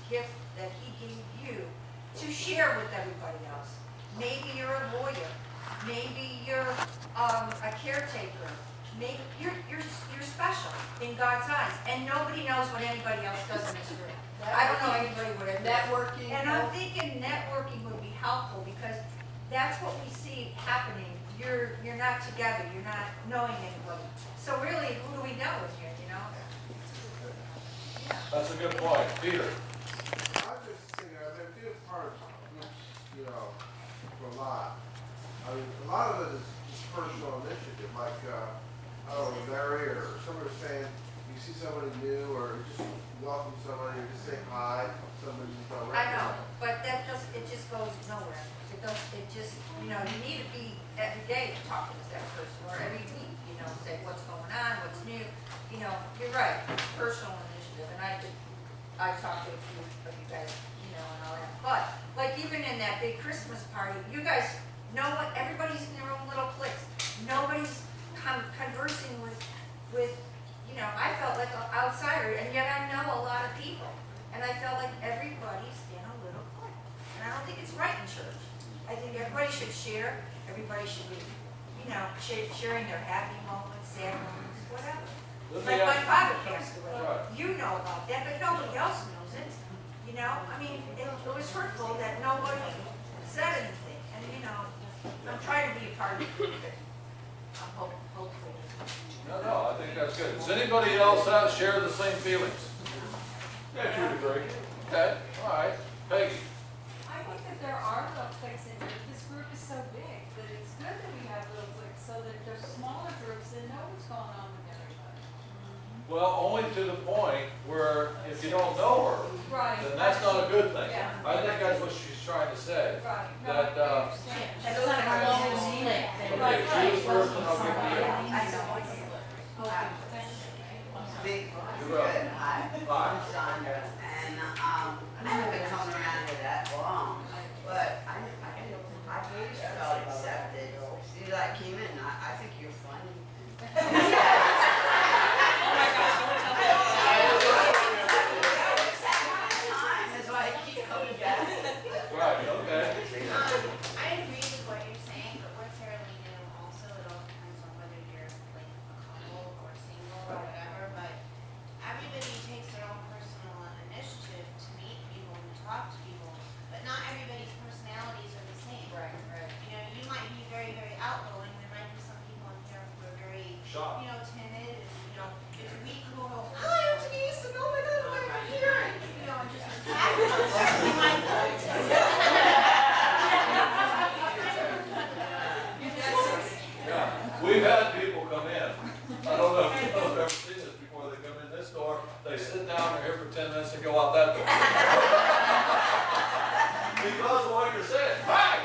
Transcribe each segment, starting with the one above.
gift that he gave you to share with everybody else. Maybe you're a lawyer, maybe you're a caretaker, maybe you're special in God's eyes, and nobody knows what anybody else does in this room. I don't know anybody would ever. Networking. And I'm thinking networking would be helpful, because that's what we see happening. You're not together, you're not knowing anybody. So really, who do we know in here, you know? Yeah. That's a good point. Peter? I just think, I mean, being part of groups, you know, for a lot. I mean, a lot of it is just personal initiative, like, I don't know, Larry or somebody was saying, you see somebody new or just welcome somebody or just say hi, somebody you don't I know, recognize. but that just goes nowhere. It just, you know, you need to be every day talking to that person, or every week, you know, say what's going on, what's new. You know, you're right, it's personal initiative, and I talked to a few of you guys, you know, and all that. But, like even in that big Christmas party, you guys know what, everybody's in their own little cliques. Nobody's conversing with, you know, I felt like an outsider, and yet I know a lot of people. And I felt like everybody's in a little clique. And I don't think it's right in church. I think everybody should share, everybody should be, you know, sharing their happy moments, sad moments, whatever. Let me Like my ask- father passed away. Right. You know about that, but nobody else knows it. You know, I mean, it was hurtful that nobody said anything. And, you know, I'm trying to be a part of it. I'm hopeful. No, I think that's good. Does anybody else share the same feelings? Yeah, to a degree. Okay, all right. Peggy? I think that there are little cliques in here. This group is so big that it's good that we have little cliques so that there's smaller groups that know what's going on with everybody. Well, only to the point where if you don't know her, Right. then that's not a good thing. Yeah. I think that's what she's trying to say. Right. No, That, I understand. That's not a normal split. Okay, choose first and I'll give to you. I know. Big, You're up. good, hi, Hi. I'm Sandra, and, I haven't been coming around here that long, but I really felt accepted. See, I came in, I think you're funny. That's why I keep coming back. Right, okay. I agree with what you're saying, but we're fairly new also. It all depends on whether you're like a couple or single or whatever, but everybody takes their own personal initiative to meet people and talk to people, but not everybody's personalities are the same. Right, right. You know, you might be very, very outgoing. There might be some people in here who are very, Shop. you know, timid, and, you know, if we could go, hi, I'm Denise, and oh my God, I'm right here, and, you know, and just attack them, you might go to. Yeah, we've had people come in. I don't know if you've ever seen this before. They come in this door, they sit down, they're here for 10 minutes, and go out that door. Because of what you're saying. Hi!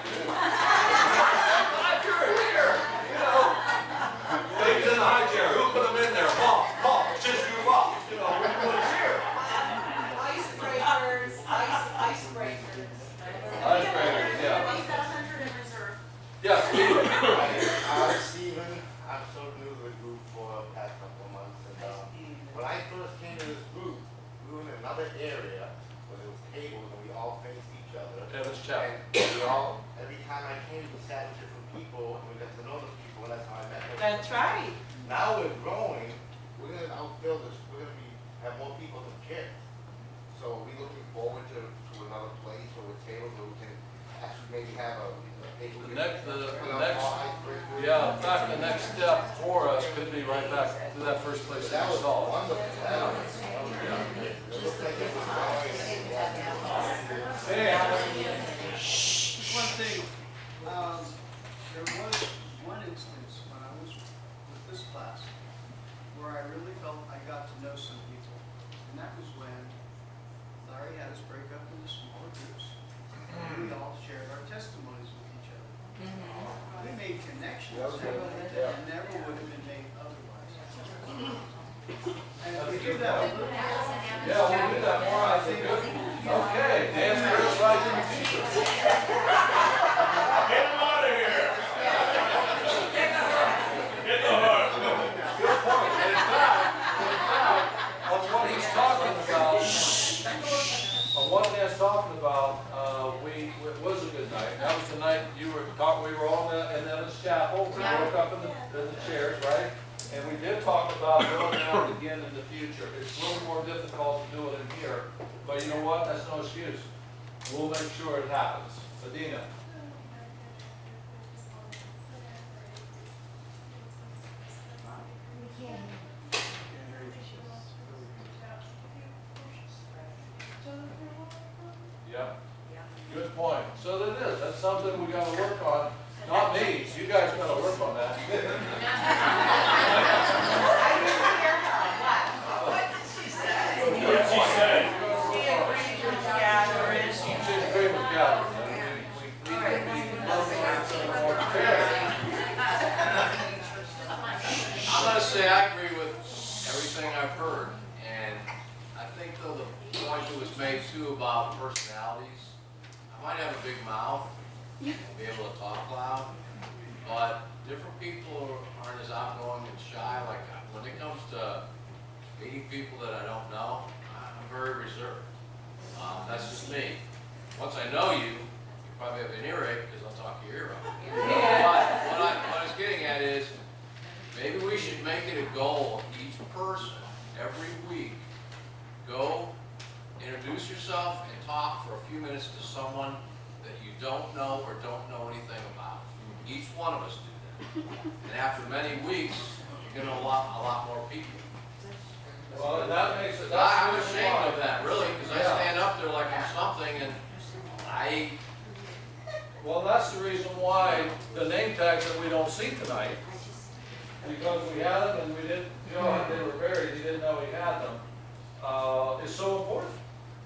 Glad you're here! You know, things in the high chair. Who put them in there? Paul, just you up. You know, we put us here. Icebreakers, icebreakers. Icebreakers, yeah. We've got 100 in reserve. Yes, Steve. Steven, I'm so new to the group for the past couple of months, and when I first came to this group, we were in another area where there was tables and we all faced each other. Evans Chapel. And we all, every time I came, we sat with different people and we got to know the people, and that's how I met them. That's right. Now we're growing, we're gonna outfill this, we're gonna have more people than kids. So we're looking forward to another place or a table where we can actually maybe have a. Yeah, in fact, the next step for us could be right back to that first place that That we was saw. wonderful. It looked like it was going. Dan? One thing, there was one instance when I was with this class where I really felt I got to know some people. And that was when Larry had us break up into smaller groups. And we all shared our testimonies with each other. We made connections that never would have been made otherwise. And if we do that, Yeah, we'll do that more, I think. Okay, Dan's criticizing the teacher. Get him out of here. Get the hook. Good point. And in fact, of what he's talking about, of what guys talking about, it was a good night. That was the night we were all in Evans Chapel. We woke up in the chairs, right? And we did talk about going out again in the future. It's a little more difficult to do it in here, but you know what? That's no excuse. We'll make sure it happens. Adina? Yep. Good point. So that is, that's something we gotta work on. Not me, you guys gotta work on that. I didn't hear her, what did she say? Good point. She agreed with Catherine. She agreed with Catherine. I'm gonna say I agree with everything I've heard, and I think though the point that was made too about personalities, I might have a big mouth, and be able to talk loud, but different people aren't as outgoing and shy. Like when it comes to meeting people that I don't know, I'm very reserved. That's just me. Once I know you, you probably have an earache because I'll talk your ear off. But what I was getting at is, maybe we should make it a goal, each person, every week, go introduce yourself and talk for a few minutes to someone that you don't know or don't know anything about. Each one of us do that. And after many weeks, you're gonna know a lot more people. Well, and that makes it, I'm that's ashamed of that, really, because I stand up there like I'm something, and well, that's the reason why the name tags that we don't see tonight, because we had them and we didn't, Joe, they were buried, he didn't know he had them, is so important.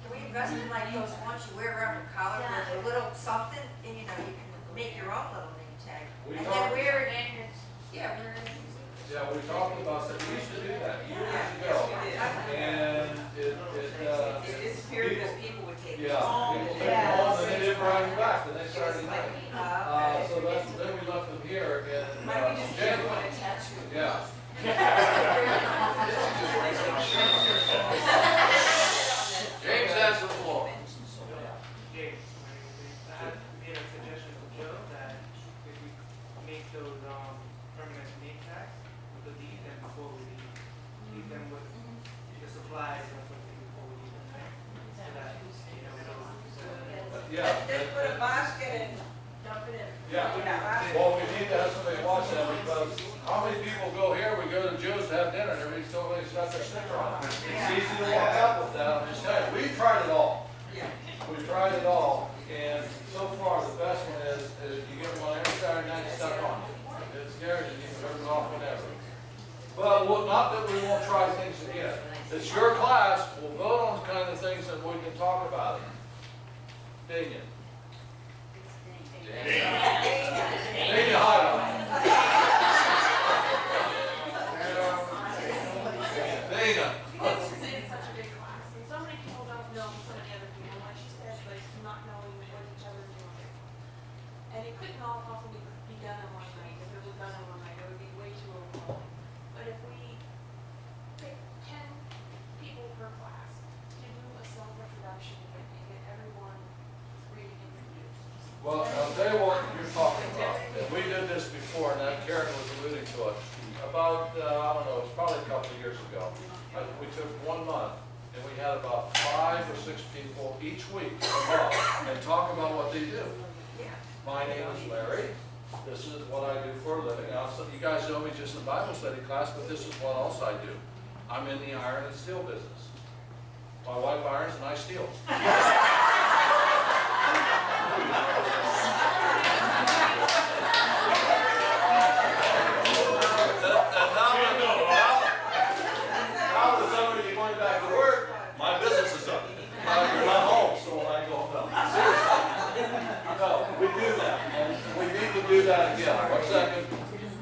Can we invest in like those ones you wear around your collar, with a little something, and you know, you can make your own little name tag. We And talked- then wear it in your, yeah, wear it in. Yeah, we talked about that, we used to do that years Yeah, ago. yes, we did. And It disappeared because people would take it. yeah, people take them home and they didn't bring them back, and they started again. Okay. So that's, then we left them here in, Might we just get one January. attached to it? Yeah. James has the floor. James, I had made a suggestion to Joe that if we make those permanent name tags, we could leave them before we leave. Leave them with the supplies and something before we leave them, right? So that, you know, we don't. Yeah. Just put a basket and dump it in. Yeah. Yeah. Well, we need to have somebody watch that, because how many people go here, we go to Joe's to have dinner, and everybody's got their sticker on. It's easy to walk out with that, I'm just telling you, we've tried it all. We've tried it all, and so far, the best one is you get one every Saturday night, stuck on it. It's guaranteed, you can turn it off whenever. Well, not that we won't try things again. It's your class, we'll vote on the kind of things that we can talk about. Daniel. Daniel Highland. Dana. It's such a big class, and so many people don't know so many other people, like she said, like not knowing what each other is doing. And it couldn't all possibly be done in one night. If it was done in one night, it would be way too overwhelming. But if we pick 10 people per class to do a self-introduction and get everyone free to introduce. Well, I'll tell you what you're talking about. We did this before, and that Karen was alluding to it. About, I don't know, it's probably a couple of years ago. We took 1 month, and we had about 5 or 6 people each week come up and talk about what they do. My name is Larry. This is what I do for a living. Also, you guys know me just in Bible study class, but this is what else I do. I'm in the iron and steel business. My wife irons and I steel. Now that somebody's going back to work, my business is up. You're not home, so when I go home, no, seriously. No, we do that, and we need to do that again. 1 second,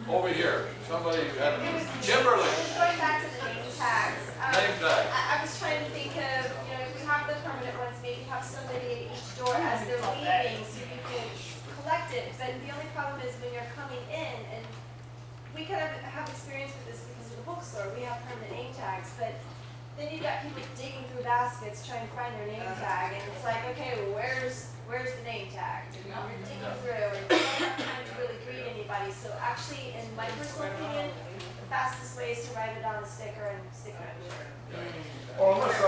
over here, somebody had, Kimberly, Just going back to the name tags. name tag. I was trying to think of, if we have the permanent ones, maybe have somebody at each door as they're leaving so you can collect it. But the only problem is when you're coming in, and we kind of have experience with this because of the bookstore, we have permanent name tags, but then you've got people digging through baskets trying to find their name tag, and it's like, okay, where's the name tag? You know, we're digging through, and we don't have time to really greet anybody. So actually, in my personal opinion, the fastest way is to write it on a sticker and stick it on your shirt. Well, let's,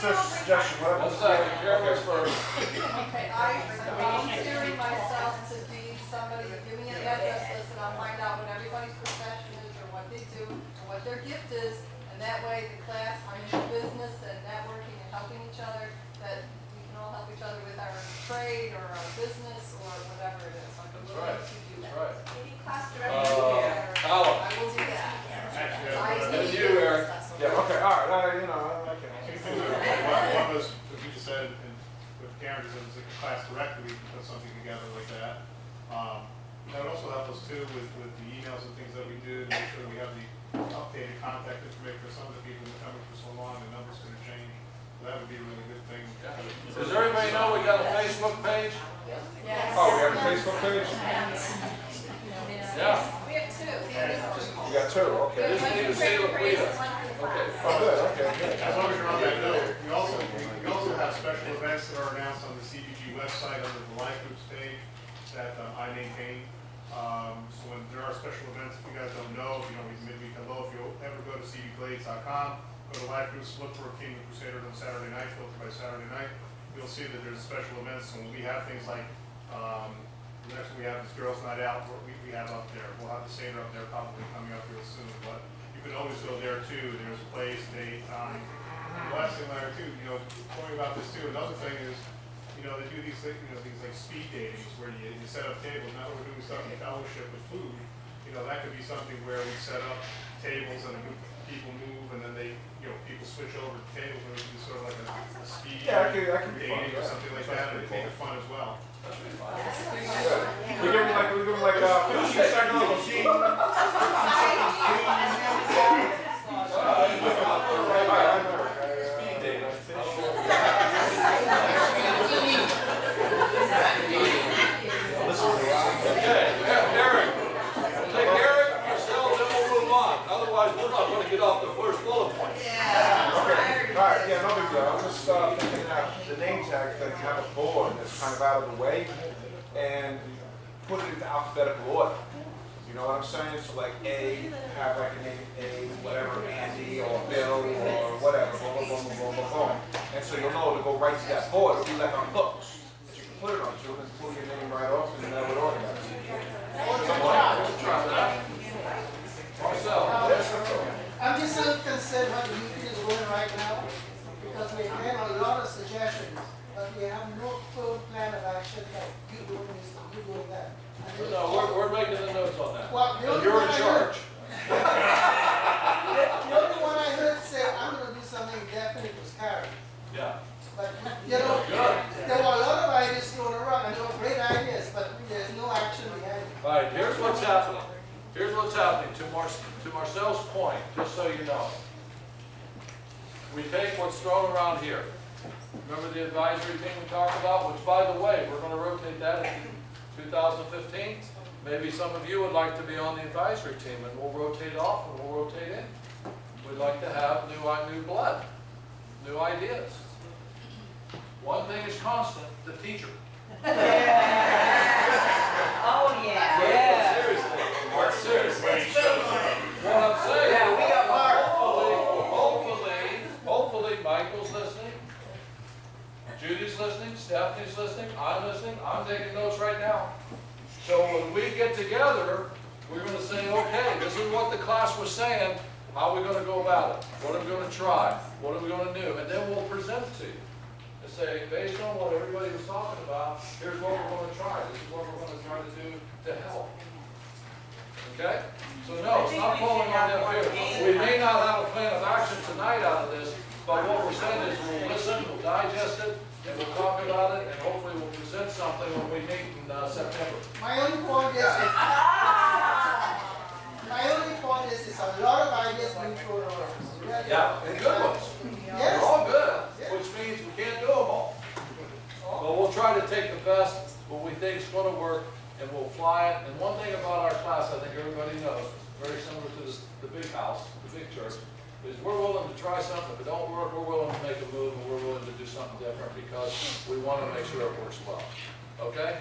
just a suggestion, what One second, Karen was first. Okay, I'm volunteering myself to be somebody, give me an address list and I'll find out what everybody's profession is or what they do and what their gift is. And that way the class, I'm in business and networking and helping each other, that we can all help each other with our trade or our business or whatever it is. I'm That's willing right, to do that's that. right. Maybe class director. Alan, I will do that. Actually, and you, Eric. Yeah, okay, all right, you know, I can. One was, as we just said, and with Karen, as a class director, we can put something together like that. That would also help us too with the emails and things that we do to make sure we have the updated contact information for some of the people who've been coming for so long, the numbers going to change. So that would be a really good thing. Does everybody know we got a Facebook page? Yes. Oh, we have a Facebook page? Yeah. We have two. You got two, okay. Just need to see Laquita. Okay. Oh, good, okay, good. As long as you're on that note, we also have special events that are announced on the CBG website under the Life Groups page that I maintain. So when there are special events, if you guys don't know, if you don't read Midweek Hello, if you ever go to cbglades.com, go to Life Groups, look for Kingdom Crusaders on Saturday night, filtered by Saturday night, you'll see that there's special events. And when we have things like, the next one we have is Girls Night Out, what we have up there. We'll have the Seder up there probably coming up real soon, but you can always go there too. There's a place, date, time. And the last thing, Larry, too, talking about this too, another thing is, they do these things, things like speed datings where you set up tables. Now that we're doing stuff in fellowship with food, that could be something where we set up tables and a group of people move and then they, people switch over to tables and we do sort of like a speed Yeah, that could be fun, dating or something like that, and make it fun as well. We give them like, 15 seconds of a scene. Speed date, Okay, Eric. Take Eric, Marcel, then we'll move on. Otherwise, we're not going to get off the first bullet point. Okay, all right, yeah, no big deal. I'm just thinking that the name tag thing, have a board that's kind of out of the way and put it into alphabetical order. You know what I'm saying? So like A, have like a name A, whatever, Andy or Bill or whatever, boom, boom, boom, boom, boom, boom. And so you'll know to go right to that board. It'll be like on hooks that you can put it on, so you can pull your name right off and that would organize it. Marcel. I'm just a little concerned how the meeting is going right now, because we have a lot of suggestions, but we have no firm plan of action, like you doing this, you doing that. And No, we're making the notes on that. Well, the And only you're one in I charge. The only one I heard say, I'm gonna do something definite was Karen. Yeah. But, there were a lot of ideas thrown around, and they were great ideas, but there's no action behind it. All right, here's what's happening. Here's what's happening. To Marcel's point, just so you know. We take what's thrown around here. Remember the advisory team we talked about? Which, by the way, we're going to rotate that in 2015. Maybe some of you would like to be on the advisory team, and we'll rotate off and we'll rotate in. We'd like to have new blood, new ideas. One thing is constant, the teacher. Oh, yeah. Seriously. What I'm saying, hopefully Michael's listening, Judy's listening, Stephanie's listening, I'm listening, I'm taking notes right now. So when we get together, we're going to say, okay, this is what the class was saying, how are we going to go about it? What are we going to try? What are we going to do? And then we'll present it to you. And say, based on what everybody was talking about, here's what we're going to try. This is what we're going to try to do to help. Okay? So no, it's not falling on deaf ears. We may not have a plan of action tonight out of this, but what we're saying is we'll listen, we'll digest it, and we'll talk about it, and hopefully we'll present something when we meet in September. My only point is, it's a lot of ideas being thrown around. Yeah, and good ones. Yes. They're all good, which means we can't do them all. But we'll try to take the best, what we think is going to work, and we'll fly it. And one thing about our class, I think everybody knows, very similar to the big house, the big church, is we're willing to try something. If it don't work, we're willing to make a move, and we're willing to do something different because we want to make sure it works well. Okay?